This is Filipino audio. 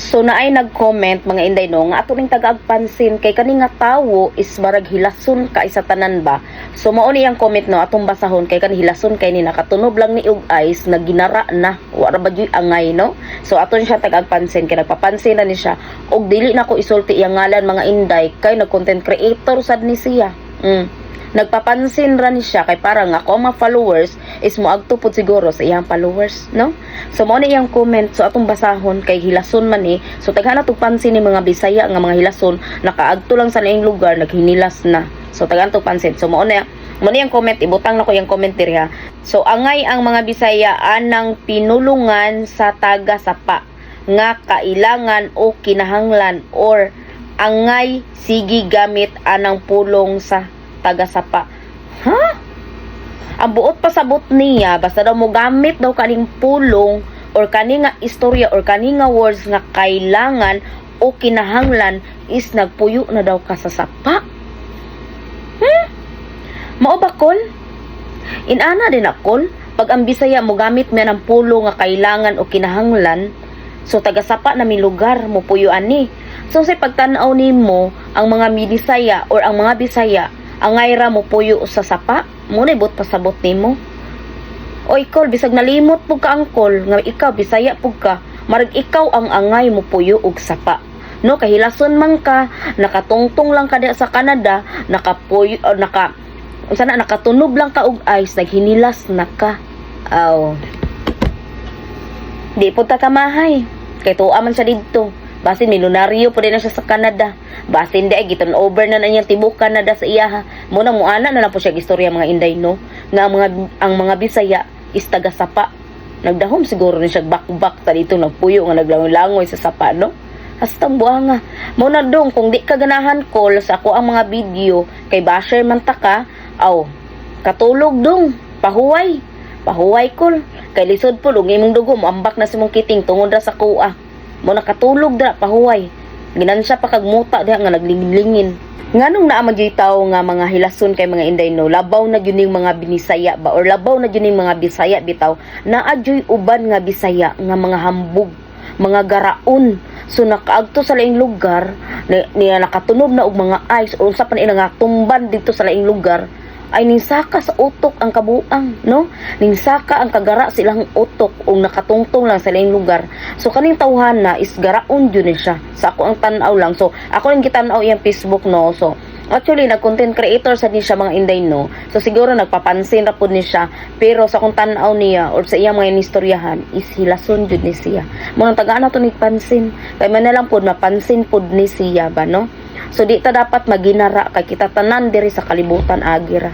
So naay nag-comment mga inday no nga ato ning taga-agpansin kay kani nga tawo is barag hilason ka isa tanan ba. So mao ni ang comment no atong basahon kay kani hilason kay ni nakatunob lang ni og eyes naginara na wala ba jud angay no. So aton siya taga-agpansin kay nagpapansin na ni siya og dili na ko isulti iyang ngalan mga inday kay nag-content creator sad ni siya. Nagpapansin ra ni siya kay parang ako mga followers is moagto pud siguro sa iyang followers no. So mo ni iyang comment so atong basahon kay hilason man ni so taghana tug pansin ni mga Bisaya nga mga hilason nakaagto lang sa laing lugar naghinilas na. So taghana tug pansin so mo ni iyang comment ibutang na ko iyang comment diri ha. So angay ang mga Bisaya anang pinulungan sa taga sapa nga kailangan o kinahanglan or angay sige gamit anang pulong sa taga-sapa. Ha? Ang buot pasabot niya, basta daw mo gamit daw kaning pulong or kani nga istorya or kani nga words nga kailangan o kinahanglan is nagpuyo na daw ka sa sapa. Mao ba kon? Inana din akon, pag ang Bisaya mo gamit man ang pulong nga kailangan o kinahanglan, so taga-sapa na mi lugar mo puyo ani. So sa pagtan-aw nimo ang mga Bisaya or ang mga Bisaya angay ra mo puyo sa sapa mo na ibot pasabot nimo. Oy kol bisag nalimot pug ka angkol nga ikaw Bisaya pug ka marag ikaw ang angay mo puyo og sapa no kahilason man ka nakatungtong lang ka sa Canada nakapuyo unsa na nakatunog lang ka og ice naghinilas na ka aw di pud ta kamahay kay tuwa man siya didto. Basin milyonaryo po din na siya sa Canada. Basin di ay giton over na niyang tibok Canada sa iyaha. Muna muana na lang po siya istorya mga inday no. Nga ang mga Bisaya is taga sapa. Nagdahom siguro ni siya bakbak ta dito nagpuyo nga naglangoy-langoy sa sapa no. Hasta buanga. Muna dong kung di ka ganahan call sa ako ang mga video kay basher man ta ka, aw katulog dong pahuway. Pahuway call. Kay lisod po lug imong dugo mo ambak na si mong kiting tungod ra sa kuha. Mo nakatulog dra pahuway ginansya pa kagmuta diha nga naglingin-lingin nganong naa man gyud tawo nga mga hilason kay mga inday no labaw na gyud ning mga Binisaya ba or labaw na gyud ning mga Bisaya bitaw naa gyud uban nga Bisaya nga mga hambog mga garaon so nakaagto sa laing lugar niya nakatunog na og mga ice o unsa pa nila nga tumban dito sa laing lugar ay ninsaka sa utok ang kabuang no ninsaka ang kagara silang utok o nakatungtong lang sa laing lugar so kaning tawhana is garaon jud ni siya sa ako ang tan-aw lang so ako ning gitan-aw iyang Facebook no so actually nag content creator sa ni siya mga inday no so siguro nagpapansin ra pud ni siya pero sa kung tan-aw niya or sa iyang mga inistoryahan is hilason jud ni siya mo nang tagaan nato ni pansin kay man na lang pud mapansin pud ni siya ba no. So di ta dapat maginara kay kita tanan diri sa kalibutan agira.